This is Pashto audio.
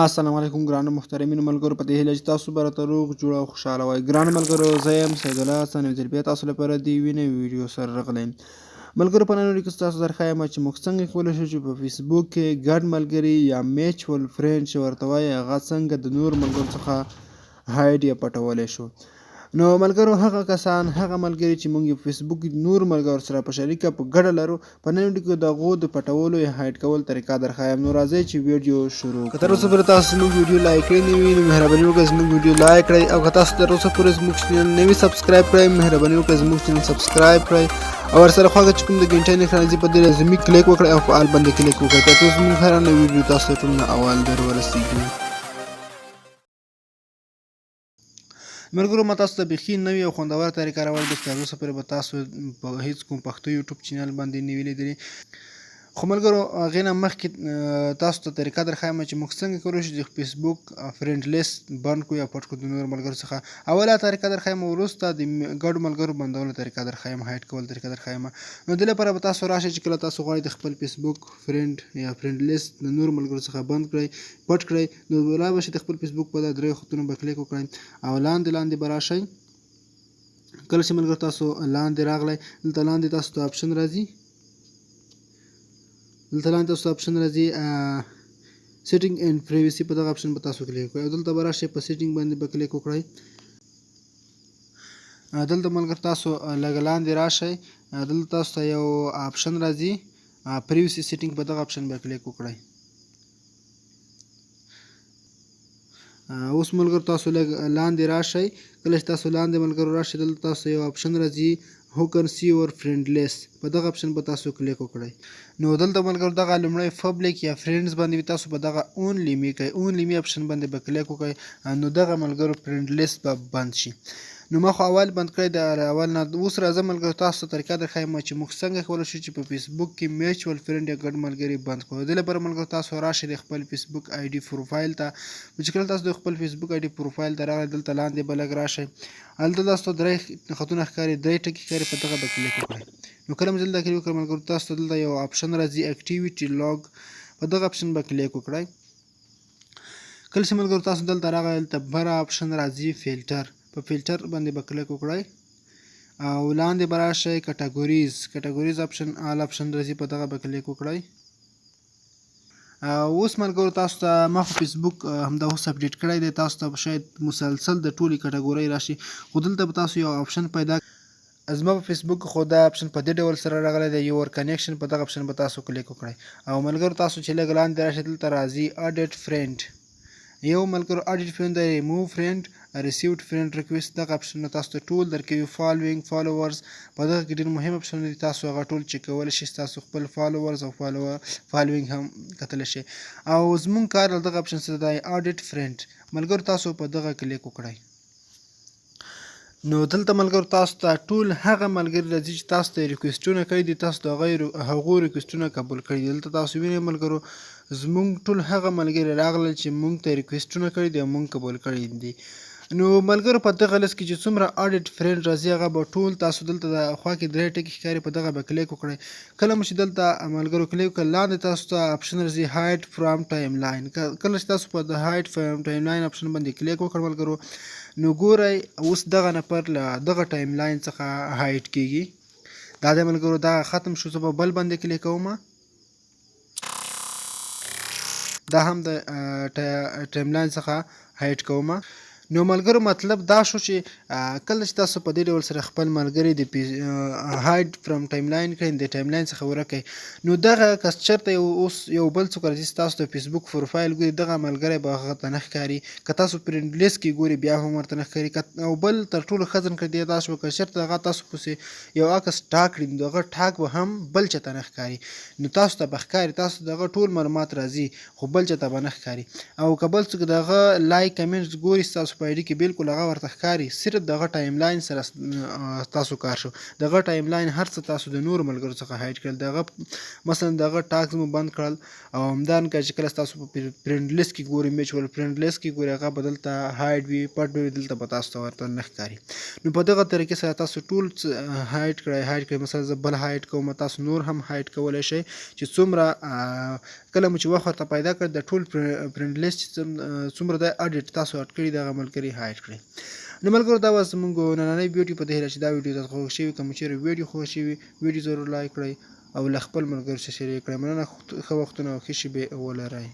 السلام علیکم ګرانو محترمینو ملګرو په دې هیله چې تاسو به راته روغ جوړ او خوشحاله وای. ګرانو ملګرو زه یم سید الله حسن یو ځل بیا تاسو لپاره د یوې نوې ویډیو سره راغلی یم. ملګرو په نن ویډیو کې ستاسو درښه یم چې موږ څنګه کولی شو چې په فیسبوک کې ګډ ملګري یا میچول فرینډ چې ورته وایي هغه څنګه د نور ملګرو څخه هایډ یا پټولی شو. نو ملګرو هغه کسان هغه ملګري چې موږ یې فیسبوک نور ملګرو سره په شریکه په ګډه لرو په نن ویډیو کې د هغو د پټولو یا هایډ کول طریقه درښایم. نو راځئ چې ویډیو شروع کړو. که تر اوسه پورې تاسو زموږ ویډیو لایک کړی نه وي نو مهرباني وکړئ زموږ ویډیو لایک کړئ، او که تاسو تر اوسه پورې زموږ چینل نه وي سبسکرایب کړئ مهرباني وکړئ زموږ چینل سبسکرایب کړئ، او ورسره خواږه چې کوم د ګنټۍ نښه راځي په دې لازمي کلیک وکړئ او په آل باندې کلیک وکړئ تر څو زموږ هره نوې ویډیو تاسو ته ټول نه اول در ورسیږي. ملګرو ما تاسو ته بیخي نوې او خوندوره طریقه راوړې ده چې تر اوسه پورې به تاسو په هیڅ کوم پښتو یوټیوب چینل باندې نه وي لیدلې. خو ملګرو هغې نه مخکې تاسو ته طریقه درښایم چې موږ څنګه کولی شو چې فیسبوک فرینډ لیست بند کړو یا پټ کړو د نورو ملګرو څخه. اوله طریقه درښایم، وروسته د ګډو ملګرو بندولو طریقه درښایم، هایډ کول طریقه درښایم. نو دې لپاره به تاسو راشئ چې کله تاسو غواړئ د خپل فیسبوک فرینډ یا فرینډ لیست د نورو ملګرو څخه بند کړئ پټ کړئ، نو ولا به شئ د خپل فیسبوک په دریو خطونو به کلیک وکړئ او لاندې به راشئ. کله چې ملګرو تاسو لاندې راغلی دلته لاندې تاسو ته آپشن راځي، دلته لاندې تاسو ته آپشن راځي سیټینګ اینډ پریویسي، په دغه آپشن به تاسو کلیک وکړئ او دلته به راشئ په سیټینګ باندې به کلیک وکړئ. دلته ملګرو تاسو لږ لاندې راشئ، دلته تاسو ته یو آپشن راځي پریویسي سیټینګ، په دغه آپشن به کلیک وکړئ. اوس ملګرو تاسو لږ لاندې راشئ، کله چې تاسو لاندې ملګرو راشئ دلته تاسو یو آپشن راځي هو کن سی یور فرینډ لیست، په دغه آپشن به تاسو کلیک وکړئ. نو دلته ملګرو دغه لومړی پبلیک یا فرینډز باندې تاسو په دغه اونلی می کوئ، اونلی می آپشن باندې به کلیک وکړئ، نو دغه ملګرو فرینډ لیست به بند شي. نو ما خو اول بند کړی د اول نه. اوس راځه ملګرو تاسو ته طریقه درښایم چې موږ څنګه کولی شو چې په فیسبوک کې میچول فرینډ یا ګډ ملګري بند کړو. دې لپاره ملګرو تاسو راشئ د خپل فیسبوک آی ډي پروفایل ته، چې کله تاسو د خپل فیسبوک آی ډي پروفایل ته راغلی دلته لاندې به لږ راشئ، هلته تاسو ته درې خطونه ښکاري، درې ټکي ښکاري، په دغه به کلیک وکړئ. نو کله مې دلته کلیک وکړئ ملګرو تاسو ته دلته یو آپشن راځي اکټیویټي لاګ، په دغه آپشن به کلیک وکړئ. کله چې ملګرو تاسو دلته راغلی دلته بره آپشن راځي فیلټر، په فیلټر باندې به کلیک وکړئ او لاندې به راشئ کټګوریز آپشن آل آپشن راځي، په دغه به کلیک وکړئ. اوس ملګرو تاسو ته ما خو فیسبوک همدا اوس اپډیټ کړی دی، تاسو ته شاید مسلسل د ټولې کټګورۍ راشي، خو دلته به تاسو یو آپشن پیدا زما په فیسبوک خو دا آپشن په دې ډول سره راغلی دی یور کنیکشن، په دغه آپشن به تاسو کلیک وکړئ. او ملګرو تاسو چې لږ لاندې راشئ دلته راځي اډیټ فرینډ، یو ملګرو اډیټ فرینډ دی، ریموو فرینډ، ریسیوډ فرینډ ریکویسټ، دغه آپشنونه تاسو ته ټول درکوي. فالوینګ فالوورز، په دغه کې ډېر مهم آپشنونه دي، تاسو هغه ټول چک کولی شئ، تاسو خپل فالوورز او فالوینګ هم کتلی شئ. او زموږ کار دغه آپشن څه دی اډیټ فرینډ، ملګرو تاسو په دغه کلیک وکړئ. نو دلته ملګرو تاسو ته ټول هغه ملګري راځي چې تاسو ته ریکویسټونه کړي دي، تاسو د هغو ریکویسټونه قبول کړي دي. دلته تاسو وینئ ملګرو زموږ ټول هغه ملګري راغلل چې موږ ته ریکویسټونه کړي دي او موږ قبول کړي دي. نو ملګرو په دغه لیست کې چې څومره اډیټ فرینډ راځي هغه به ټول تاسو دلته د خوا کې درې ټکي ښکاري، په دغه به کلیک وکړئ. کله مو چې دلته ملګرو کلیک وکړئ لاندې تاسو ته آپشن راځي هایډ فرام ټایم لاین، کله چې تاسو په د هایډ فرام ټایم لاین آپشن باندې کلیک وکړ ملګرو نو ګورئ اوس دغه نفر له دغه ټایم لاین څخه هایډ کیږي. دا دی ملګرو دا ختم شو، زه به بل باندې کلیک کوم، دا هم د ټایم لاین څخه هایډ کوم. نو ملګرو مطلب دا شو چې کله چې تاسو په دې ډول سره خپل ملګري د هایډ فرام ټایم لاین کړئ، د ټایم لاین څخه ورک کړئ، نو دغه کس چېرته اوس یو بل څوک راځي ستاسو د فیسبوک پروفایل ګوري دغه ملګری به هغه ته نه ښکاري، که تاسو فرینډ لیست کې ګوري بیا هم ورته نه ښکاري. او بل تر ټولو ښه ځنکړه دې دا شوه که چېرته هغه تاسو پسې یو عکس ټاګ کړي نو دغه ټاګ به هم بل چا ته نه ښکاري، نو تاسو ته به ښکاري، تاسو دغه ټول معلومات راځي خو بل چا ته به نه ښکاري. او که بل څوک دغه لایک کمنټس ګوري ستاسو په آی ډي کې بالکل هغه ورته ښکاري، صرف دغه ټایم لاین سره تاسو کار شو. دغه ټایم لاین هر څه تاسو د نورو ملګرو څخه هایډ کړل، دغه مثلا دغه ټاګز مو بند کړل او همدارنګه چې کله تاسو په فرینډ لیست کې ګورئ میچ ول فرینډ لیست کې ګورئ هغه به دلته هایډ وي پټ وي، دلته به تاسو ته ورته نه ښکاري. نو په دغه طریقې سره تاسو ټول هایډ کړئ مثلا زه بل هایډ کوم، تاسو نور هم هایډ کولی شئ چې څومره کله مو چې وخت ورته پیدا کړ د ټول فرینډ لیست چې څومره د اډیټ تاسو اډ کړي دغه ملګري هایډ کړئ. نو ملګرو دا وه زموږ نننۍ ویډیو، په دې هیله چې دا ویډیو درته خوښ شوي. که مو چیرې ویډیو خوښ شوي ویډیو ضرور لایک کړئ او له خپل ملګرو سره شریک کړئ. مننه، ښه وختونه او ښې شېبې ولرئ.